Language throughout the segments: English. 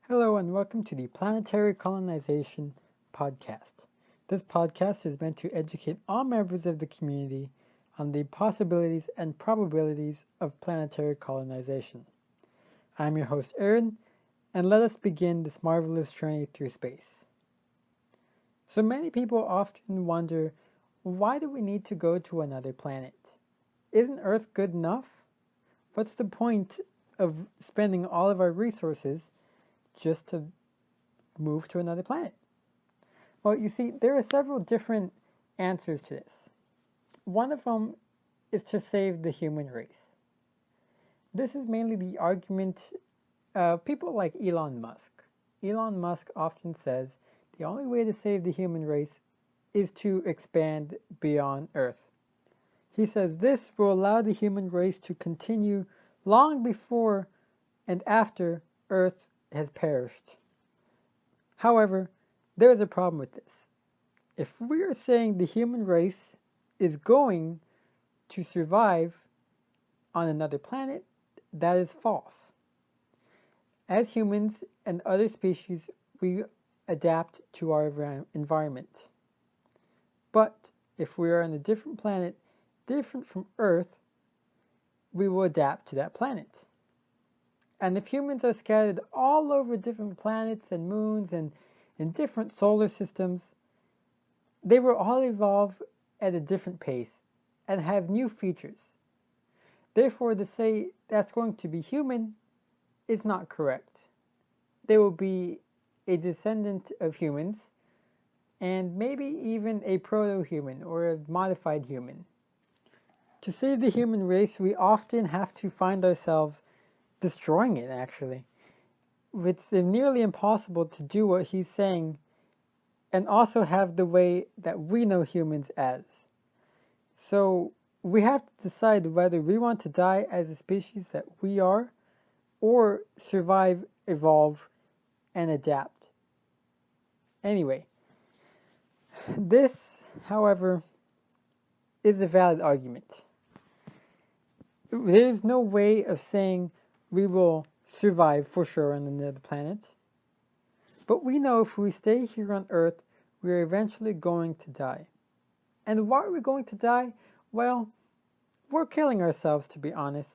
Hello and welcome to the Planetary Colonization podcast. This podcast is meant to educate all members of the community on the possibilities and probabilities of planetary colonization. I'm your host, Aaron, and let us begin this marvelous journey through space. So many people often wonder, why do we need to go to another planet? Isn't Earth good enough? What's the point of spending all of our resources just to move to another planet? Well, you see, there are several different answers to this. One of them is to save the human race. This is mainly the argument of people like Elon Musk. Elon Musk often says the only way to save the human race is to expand beyond Earth. He says this will allow the human race to continue long before and after Earth has perished. However, there is a problem with this. If we are saying the human race is going to survive on another planet, that is false. As humans and other species, we adapt to our environment. But if we are on a different planet, different from Earth, we will adapt to that planet. And if humans are scattered all over different planets and moons and in different solar systems, they will all evolve at a different pace and have new features. Therefore, to say that's going to be human is not correct. They will be a descendant of humans and maybe even a proto-human or a modified human. To save the human race, we often have to find ourselves destroying it, actually. It's nearly impossible to do what he's saying and also have the way that we know humans as. So we have to decide whether we want to die as a species that we are or survive, evolve, and adapt. Anyway, this, however, is a valid argument. There's no way of saying we will survive for sure on another planet. But we know if we stay here on Earth, we are eventually going to die. And why are we going to die? Well, we're killing ourselves, to be honest.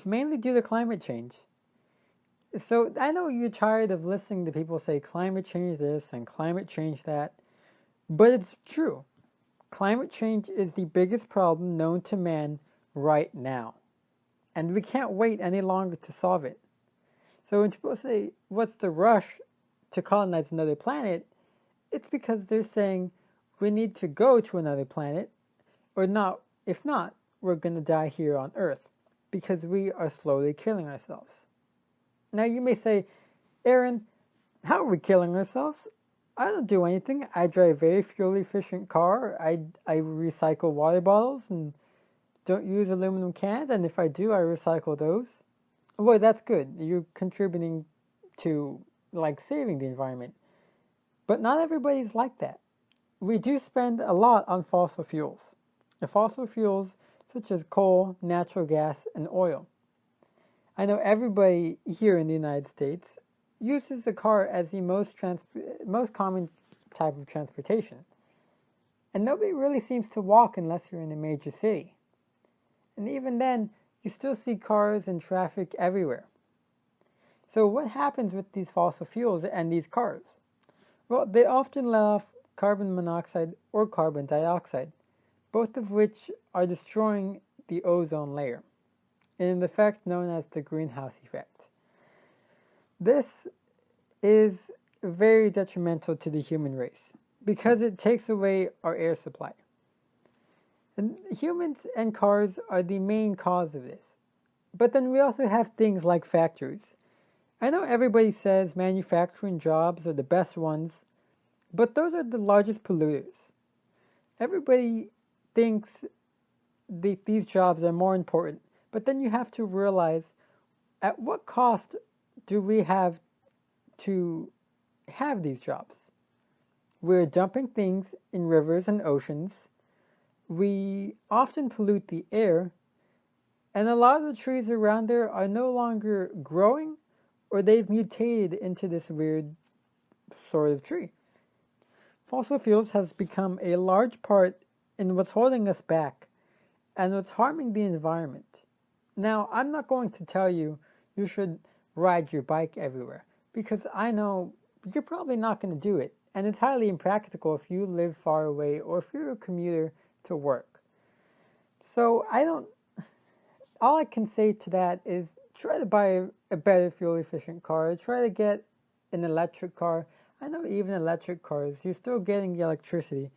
Mainly due to climate change. So I know you're tired of listening to people say climate change this and climate change that, but it's true. Climate change is the biggest problem known to man right now. And we can't wait any longer to solve it. So when people say, what's the rush to colonize another planet? It's because they're saying we need to go to another planet, or not. If not, we're going to die here on Earth because we are slowly killing ourselves. Now you may say, Aaron, how are we killing ourselves? I don't do anything. I drive a very fuel efficient car. I recycle water bottles and don't use aluminum cans, and if I do, I recycle those. Well, that's good. You're contributing to, saving the environment. But not everybody's like that. We do spend a lot on fossil fuels. The fossil fuels such as coal, natural gas, and oil. I know everybody here in the United States uses the car as the most common type of transportation. And nobody really seems to walk unless you're in a major city. And even then, you still see cars and traffic everywhere. So what happens with these fossil fuels and these cars? Well, they often let off carbon monoxide or carbon dioxide, both of which are destroying the ozone layer, in an effect known as the greenhouse effect. This is very detrimental to the human race because it takes away our air supply. And humans and cars are the main cause of this. But then we also have things like factories. I know everybody says manufacturing jobs are the best ones, but those are the largest polluters. Everybody thinks these jobs are more important, but then you have to realize at what cost do we have to have these jobs? We're dumping things in rivers and oceans. We often pollute the air, and a lot of the trees around there are no longer growing or they've mutated into this weird sort of tree. Fossil fuels has become a large part in what's holding us back and what's harming the environment. Now, I'm not going to tell you you should ride your bike everywhere because I know you're probably not going to do it, and it's highly impractical if you live far away or if you're a commuter to work. So all I can say to that is try to buy a better fuel efficient car, try to get an electric car. I know even electric cars, you're still getting the electricity,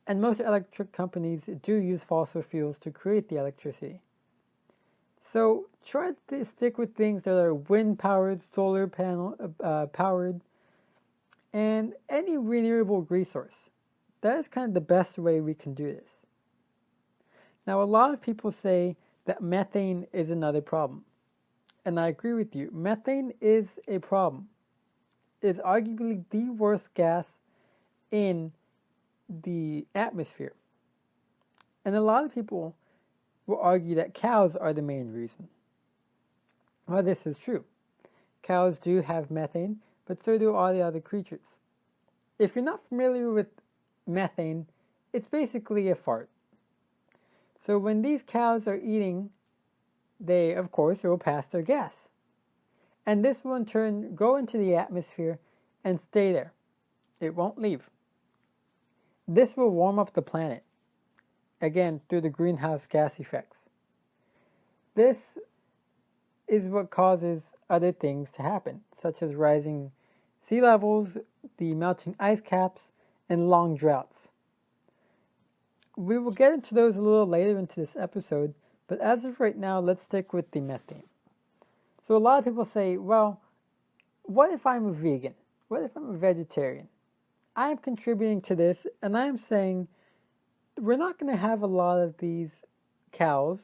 and most electric companies do use fossil fuels to create the electricity. So try to stick with things that are wind powered, solar panel powered, and any renewable resource. That is kind of the best way we can do this. Now, a lot of people say that methane is another problem. And I agree with you. Methane is a problem. It's arguably the worst gas in the atmosphere. And a lot of people will argue that cows are the main reason. Well, this is true. Cows do have methane, but so do all the other creatures. If you're not familiar with methane, it's basically a fart. So when these cows are eating, they, of course, will pass their gas. And this will in turn go into the atmosphere and stay there. It won't leave. This will warm up the planet, again, through the greenhouse gas effects. This is what causes other things to happen, such as rising sea levels, the melting ice caps, and long droughts. We will get into those a little later into this episode, but as of right now, let's stick with the methane. So a lot of people say, well, what if I'm a vegan? What if I'm a vegetarian? I'm contributing to this, and I'm saying we're not going to have a lot of these cows,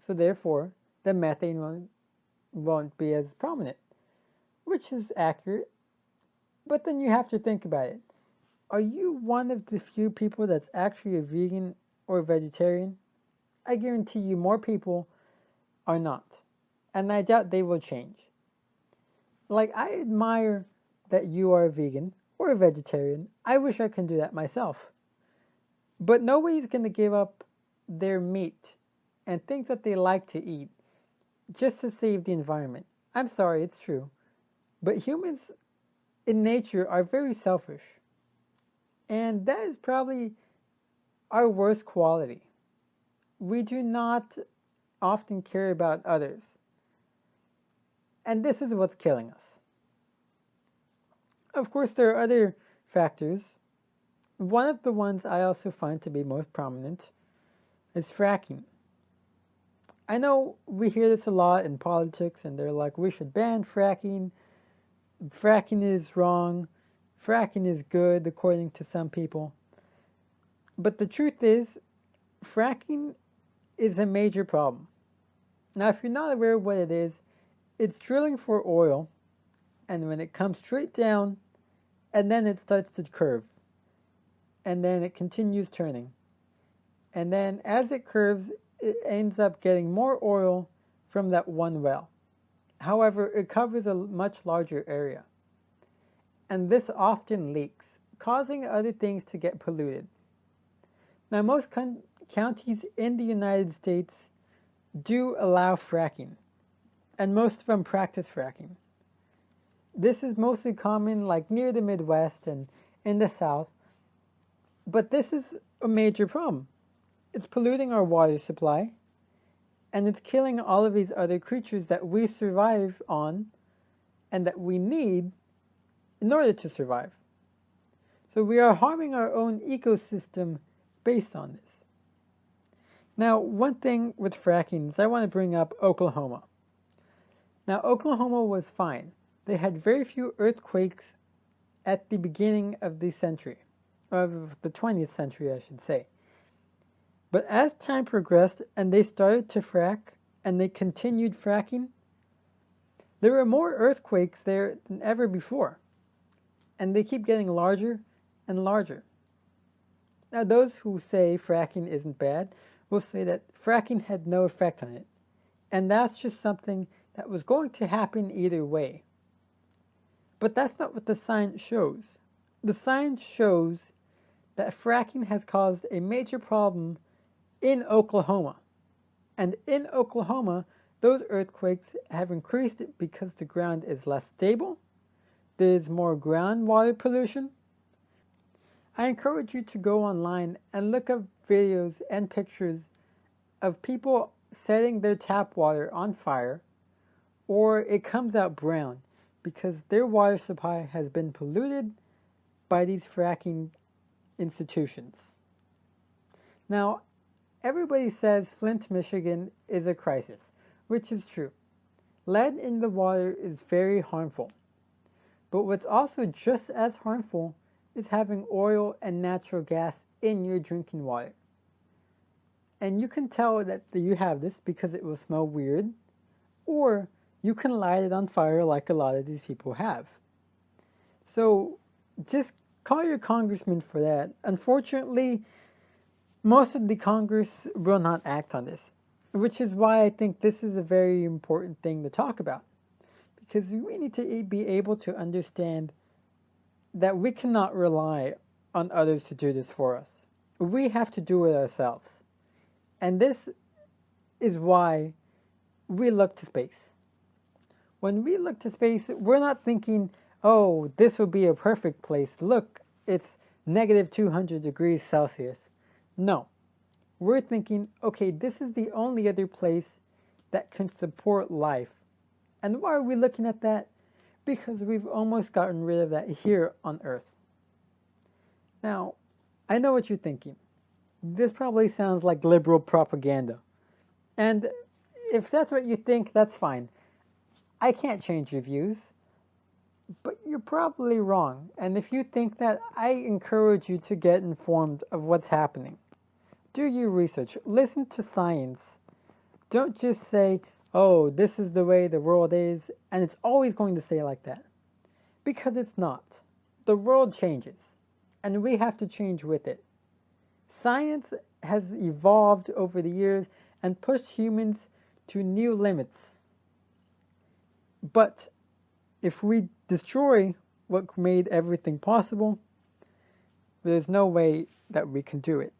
so therefore the methane won't be as prominent, which is accurate. But then you have to think about it. Are you one of the few people that's actually a vegan or vegetarian? I guarantee you more people are not. And I doubt they will change. Like, I admire that you are a vegan or a vegetarian. I wish I could do that myself. But nobody's going to give up their meat and things that they like to eat just to save the environment. I'm sorry, it's true. But humans in nature are very selfish. And that is probably our worst quality. We do not often care about others. And this is what's killing us. Of course, there are other factors. One of the ones I also find to be most prominent is fracking. I know we hear this a lot in politics, and they're like, we should ban fracking. Fracking is wrong. Fracking is good, according to some people. But the truth is, fracking is a major problem. Now, if you're not aware of what it is, it's drilling for oil, and when it comes straight down, and then it starts to curve, and then it continues turning. And then as it curves, it ends up getting more oil from that one well. However, it covers a much larger area. And this often leaks, causing other things to get polluted. Now, most counties in the United States do allow fracking, and most of them practice fracking. This is mostly common like near the Midwest and in the South, but this is a major problem. It's polluting our water supply, and it's killing all of these other creatures that we survive on and that we need in order to survive. So we are harming our own ecosystem based on this. Now, one thing with fracking is I want to bring up Oklahoma. Now, Oklahoma was fine. They had very few earthquakes at the beginning of the century, of the 20th century, I should say. But as time progressed and they started to frack and they continued fracking, there were more earthquakes there than ever before. And they keep getting larger and larger. Now, those who say fracking isn't bad will say that fracking had no effect on it. And that's just something that was going to happen either way. But that's not what the science shows. The science shows that fracking has caused a major problem in Oklahoma. And in Oklahoma, those earthquakes have increased because the ground is less stable, there's more groundwater pollution. I encourage you to go online and look up videos and pictures of people setting their tap water on fire, or it comes out brown because their water supply has been polluted by these fracking institutions. Now, everybody says Flint, Michigan is a crisis, which is true. Lead in the water is very harmful. But what's also just as harmful is having oil and natural gas in your drinking water. And you can tell that you have this because it will smell weird, or you can light it on fire like a lot of these people have. So just call your congressman for that. Unfortunately, most of the Congress will not act on this, which is why I think this is a very important thing to talk about. Because we need to be able to understand that we cannot rely on others to do this for us. We have to do it ourselves. And this is why we look to space. When we look to space, we're not thinking, oh, this will be a perfect place. Look, it's negative 200 degrees Celsius. No. We're thinking, okay, this is the only other place that can support life. And why are we looking at that? Because we've almost gotten rid of that here on Earth. Now, I know what you're thinking. This probably sounds like liberal propaganda. And if that's what you think, that's fine. I can't change your views. But you're probably wrong. And if you think that, I encourage you to get informed of what's happening. Do your research. Listen to science. Don't just say, oh, this is the way the world is, and it's always going to stay like that. Because it's not. The world changes, and we have to change with it. Science has evolved over the years and pushed humans to new limits. But if we destroy what made everything possible, there's no way that we can do it.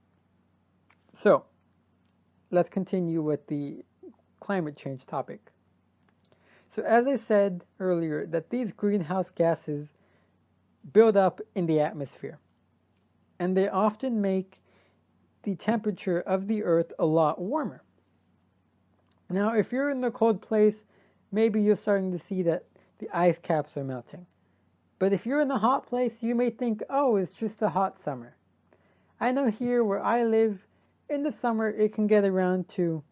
So, let's continue with the climate change topic. So as I said earlier, that these greenhouse gases build up in the atmosphere, and they often make the temperature of the Earth a lot warmer. Now, if you're in a cold place, maybe you're starting to see that the ice caps are melting. But if you're in a hot place, you may think, oh, it's just a hot summer. I know here where I live, in the summer it can get around to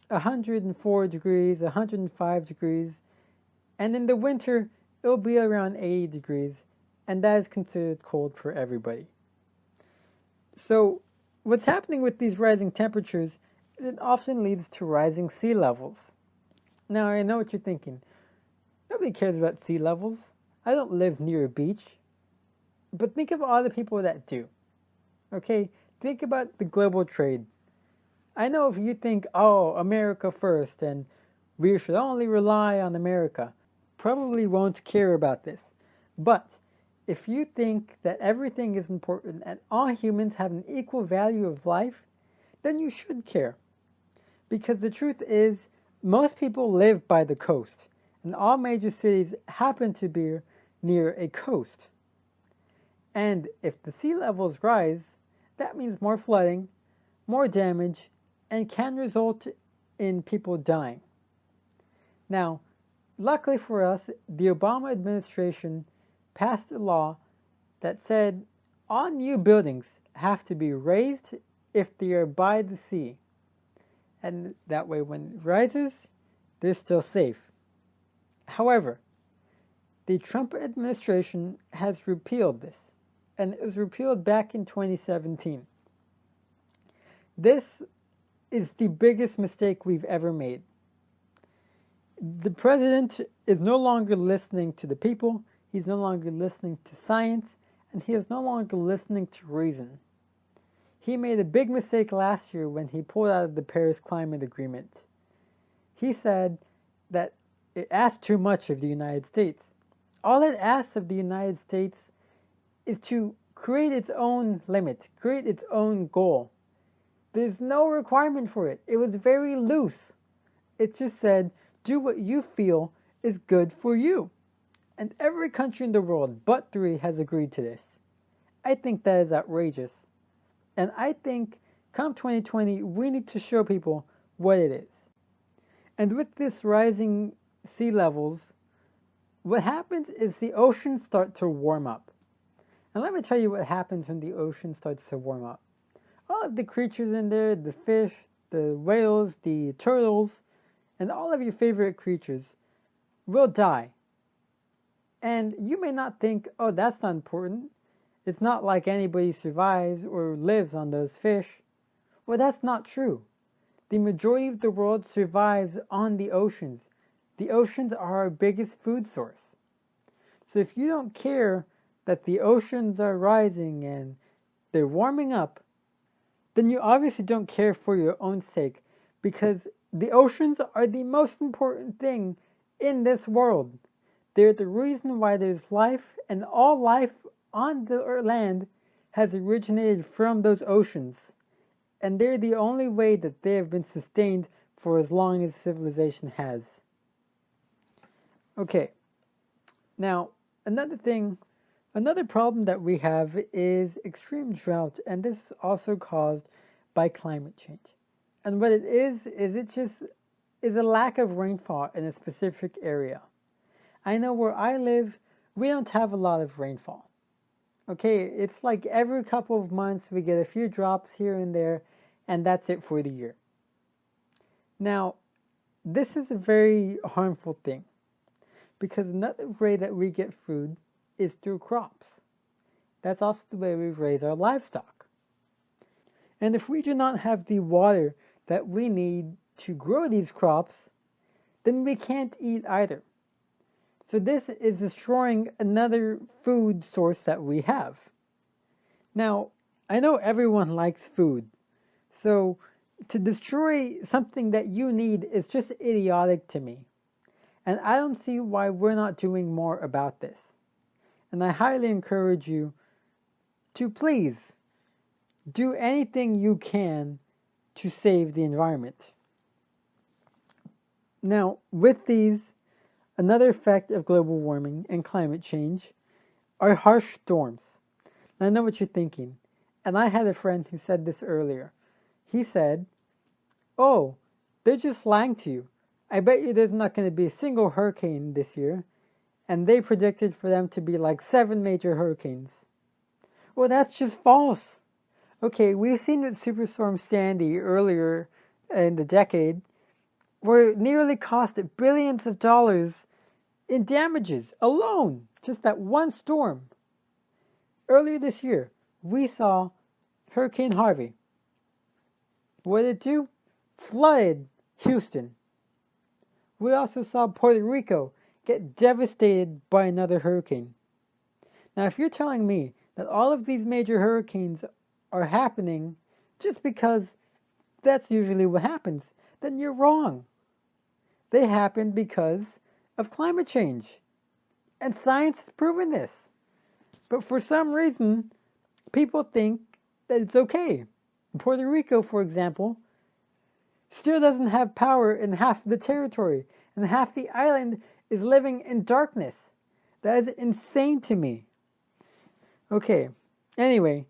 104 degrees, 105 degrees, and in the winter it'll be around 80 degrees, and that is considered cold for everybody. So what's happening with these rising temperatures is it often leads to rising sea levels. Now I know what you're thinking. Nobody cares about sea levels. I don't live near a beach. But think of all the people that do. Okay, think about the global trade. I know if you think, oh, America first, and we should only rely on America, probably won't care about this. But if you think that everything is important and all humans have an equal value of life, then you should care. Because the truth is, most people live by the coast, and all major cities happen to be near a coast. And if the sea levels rise, that means more flooding, more damage, and can result in people dying. Now, luckily for us, the Obama administration passed a law that said all new buildings have to be raised if they are by the sea. And that way when it rises, they're still safe. However, the Trump administration has repealed this, and it was repealed back in 2017. This is the biggest mistake we've ever made. The president is no longer listening to the people, he's no longer listening to science, and he is no longer listening to reason. He made a big mistake last year when he pulled out of the Paris Climate Agreement. He said that it asked too much of the United States. All it asks of the United States is to create its own limit, create its own goal. There's no requirement for it. It was very loose. It just said, do what you feel is good for you. And every country in the world but three has agreed to this. I think that is outrageous. And I think come 2020, we need to show people what it is. And with this rising sea levels, what happens is the oceans start to warm up. And let me tell you what happens when the ocean starts to warm up. All of the creatures in there, the fish, the whales, the turtles, and all of your favorite creatures will die. And you may not think, oh, that's not important. It's not like anybody survives or lives on those fish. Well, that's not true. The majority of the world survives on the oceans. The oceans are our biggest food source. So if you don't care that the oceans are rising and they're warming up, then you obviously don't care for your own sake, because the oceans are the most important thing in this world. They're the reason why there's life, and all life on the land has originated from those oceans. And they're the only way that they have been sustained for as long as civilization has. Okay, now another problem that we have is extreme drought, and this is also caused by climate change. And what it is it just is a lack of rainfall in a specific area. I know where I live, we don't have a lot of rainfall. Okay, it's like every couple of months we get a few drops here and there, and that's it for the year. Now, this is a very harmful thing, because another way that we get food is through crops. That's also the way we raise our livestock. And if we do not have the water that we need to grow these crops, then we can't eat either. So this is destroying another food source that we have. Now, I know everyone likes food, so to destroy something that you need is just idiotic to me. And I don't see why we're not doing more about this. And I highly encourage you to please do anything you can to save the environment. Now, with these, another effect of global warming and climate change are harsh storms. And I know what you're thinking, and I had a friend who said this earlier. He said, oh, they're just lying to you. I bet you there's not going to be a single hurricane this year, and they predicted for them to be like 7 major hurricanes. Well, that's just false. Okay, we've seen with Superstorm Sandy earlier in the decade, where it nearly cost billions of dollars in damages alone, just that one storm. Earlier this year, we saw Hurricane Harvey. What did it do? Flooded Houston. We also saw Puerto Rico get devastated by another hurricane. Now, if you're telling me that all of these major hurricanes are happening just because that's usually what happens, then you're wrong. They happen because of climate change. And science has proven this. But for some reason, people think that it's okay. Puerto Rico, for example, still doesn't have power in half the territory, and half the island is living in darkness. That is insane to me. Okay, anyway,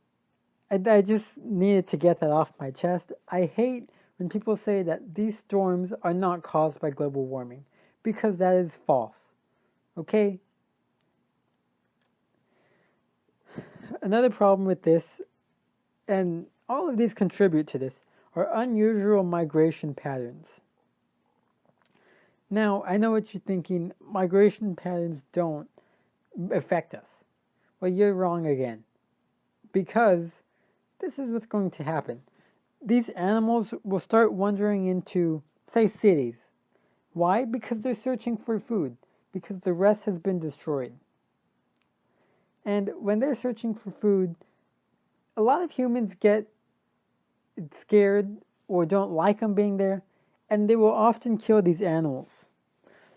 I just needed to get that off my chest. I hate when people say that these storms are not caused by global warming, because that is false. Okay? Another problem with this, and all of these contribute to this, are unusual migration patterns. Now, I know what you're thinking, migration patterns don't affect us. Well, you're wrong again. Because this is what's going to happen. These animals will start wandering into, say, cities. Why? Because they're searching for food. Because the rest has been destroyed. And when they're searching for food, a lot of humans get scared or don't like them being there, and they will often kill these animals.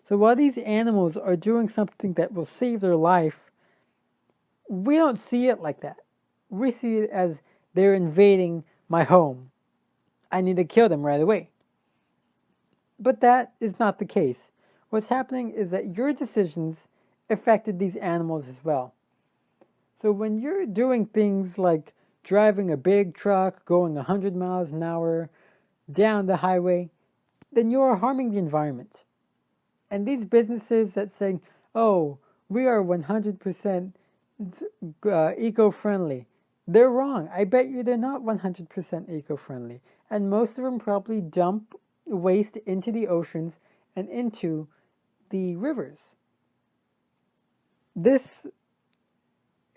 So while these animals are doing something that will save their life, we don't see it like that. We see it as they're invading my home. I need to kill them right away. But that is not the case. What's happening is that your decisions affected these animals as well. So when you're doing things like driving a big truck going 100 miles an hour down the highway, then you are harming the environment. And these businesses that say, oh, we are 100% eco-friendly, they're wrong. I bet you they're not 100% eco-friendly. And most of them probably dump waste into the oceans and into the rivers. This,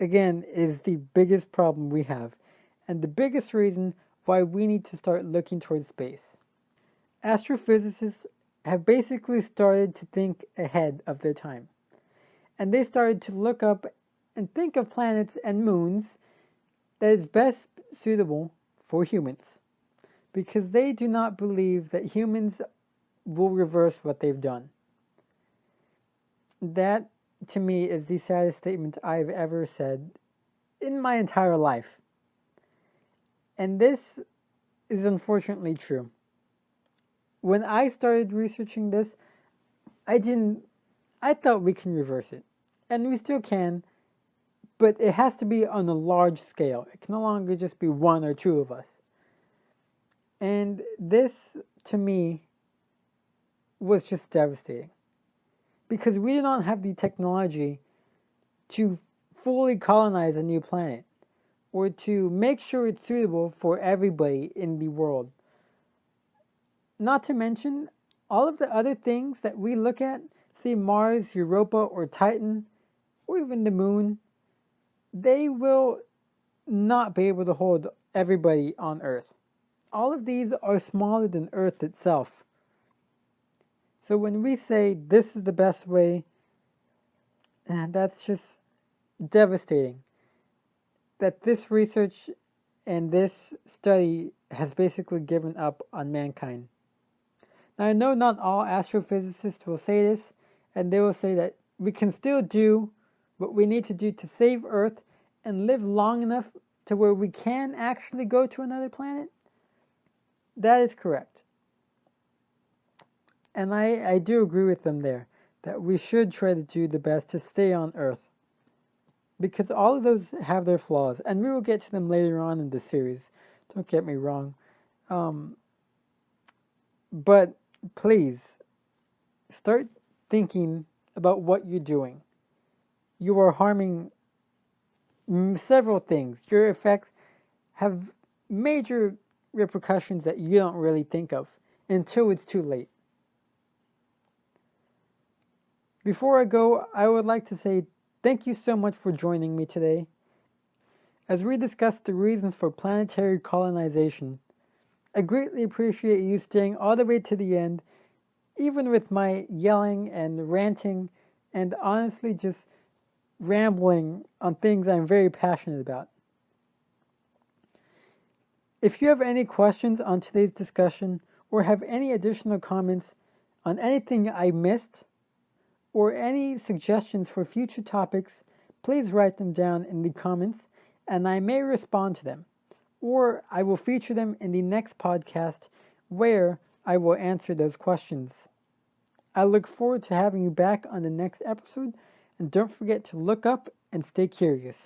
again, is the biggest problem we have, and the biggest reason why we need to start looking towards space. Astrophysicists have basically started to think ahead of their time, and they started to look up and think of planets and moons that is best suitable for humans, because they do not believe that humans will reverse what they've done. That, to me, is the saddest statement I've ever said in my entire life. And this is unfortunately true. When I started researching this, I thought we can reverse it. And we still can, but it has to be on a large scale. It can no longer just be one or two of us. And this, to me, was just devastating. Because we do not have the technology to fully colonize a new planet, or to make sure it's suitable for everybody in the world. Not to mention all of the other things that we look at, say Mars, Europa, or Titan, or even the moon, they will not be able to hold everybody on Earth. All of these are smaller than Earth itself. So when we say this is the best way, that's just devastating. That this research and this study has basically given up on mankind. Now, I know not all astrophysicists will say this, and they will say that we can still do what we need to do to save Earth and live long enough to where we can actually go to another planet. That is correct. And I do agree with them there, that we should try to do the best to stay on Earth. Because all of those have their flaws, and we will get to them later on in the series. Don't get me wrong. But please, start thinking about what you're doing. You are harming several things. Your effects have major repercussions that you don't really think of until it's too late. Before I go, I would like to say thank you so much for joining me today as we discuss the reasons for planetary colonization. I greatly appreciate you staying all the way to the end, even with my yelling and ranting and honestly just rambling on things I'm very passionate about. If you have any questions on today's discussion or have any additional comments on anything I missed or any suggestions for future topics, please write them down in the comments and I may respond to them, or I will feature them in the next podcast where I will answer those questions. I look forward to having you back on the next episode, and don't forget to look up and stay curious.